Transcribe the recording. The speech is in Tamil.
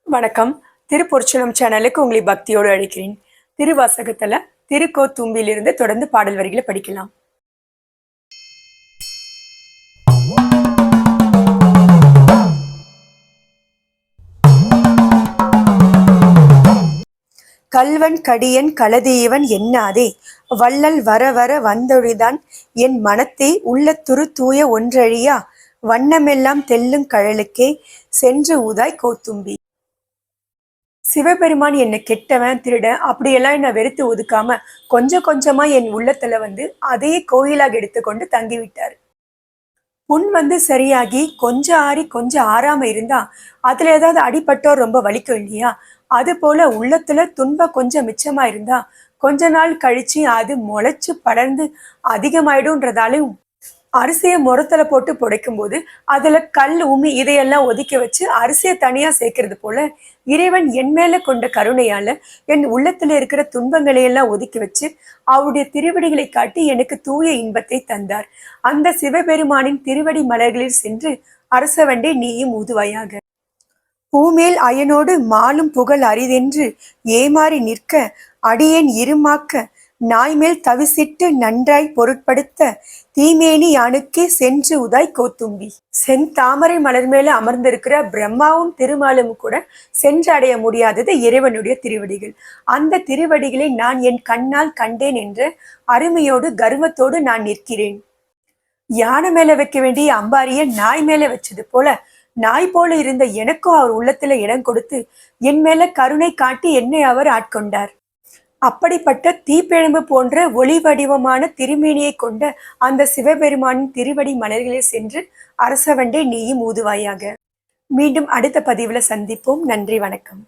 வணக்கம். திருப்பொற்சனம் சேனலுக்கு உங்களை பக்தியோடு அழைக்கிறேன். திருவாசகத்துல திருக்கோத்தும்பிலிருந்து தொடர்ந்து பாடல் வரிகளை படிக்கலாம். கல்வன் கடியன் கலதீவன் எண்ணாதே வள்ளல் வர வர வந்தொழிதான் என் மனத்தே உள்ளத்துரு தூய ஒன்றழியா வண்ணமெல்லாம் தெல்லுங் கழலுக்கே சென்று ஊதாய் கோத்தும்பி. சிவபெருமான் என்னை கெட்டவன் திருடன் அப்படியெல்லாம் என்னை வெறுத்து ஒதுக்காம கொஞ்சம் கொஞ்சமா என் உள்ளத்துல அதையே கோயிலாக எடுத்துக்கொண்டு தங்கிவிட்டார். புண் சரியாகி கொஞ்சம் ஆறி கொஞ்சம் ஆறாம இருந்தா அதுல ஏதாவது அடிபட்டோ ரொம்ப வலிக்கும் இல்லையா? அது போல உள்ளத்துல துன்பம் கொஞ்சம் மிச்சமா இருந்தா கொஞ்ச நாள் கழிச்சு அது முளைச்சு படர்ந்து அதிகமாயிடும்ன்றதாலும் அரிசியை முரத்துல போட்டு புடைக்கும் போது அதுல கல் உமி இதையெல்லாம் ஒதுக்கி வச்சு அரிசியை தனியா சேர்க்கறது போல இறைவன் என் மேல கொண்ட கருணையால என் உள்ளத்துல இருக்கிற துன்பங்களை எல்லாம் ஒதுக்கி வச்சு அவருடைய திருவடிகளை காட்டி எனக்கு தூய இன்பத்தை தந்தார். அந்த சிவபெருமானின் திருவடி மலர்களில் சென்று அரசவண்டே நீயும் ஊதுவாயாக. பூமேல் அயனோடு மாலும் புகழ் அரிதென்று ஏமாறி நிற்க அடியேன் இருமாக்க நாய்மேல் தவிசிட்டு நன்றாய் பொருட்படுத்த தீமேனி யானுக்கே சென்று உதாய் கோத்தும்பி. செந்தாமரை மலர் மேல அமர்ந்திருக்கிற பிரம்மாவும் திருமாலும் கூட சென்று அடைய முடியாதது இறைவனுடைய திருவடிகள். அந்த திருவடிகளை நான் என் கண்ணால் கண்டேன் என்ற அருமையோடு கர்வத்தோடு நான் நிற்கிறேன். யானை மேல வைக்க வேண்டிய அம்பாரிய நாய் மேல வச்சது போல நாய் போல இருந்த எனக்கும் அவர் உள்ளத்துல இடம் கொடுத்து என் மேல கருணை காட்டி என்னை அவர் ஆட்கொண்டார். அப்படிப்பட்ட தீப்பிழம்பு போன்ற ஒளி வடிவமான திருமேனியை கொண்ட அந்த சிவபெருமானின் திருவடி மலர்களில் சென்று அரசவண்டே நீயும் ஊதுவாயாக. மீண்டும் அடுத்த பதிவுல சந்திப்போம். நன்றி, வணக்கம்.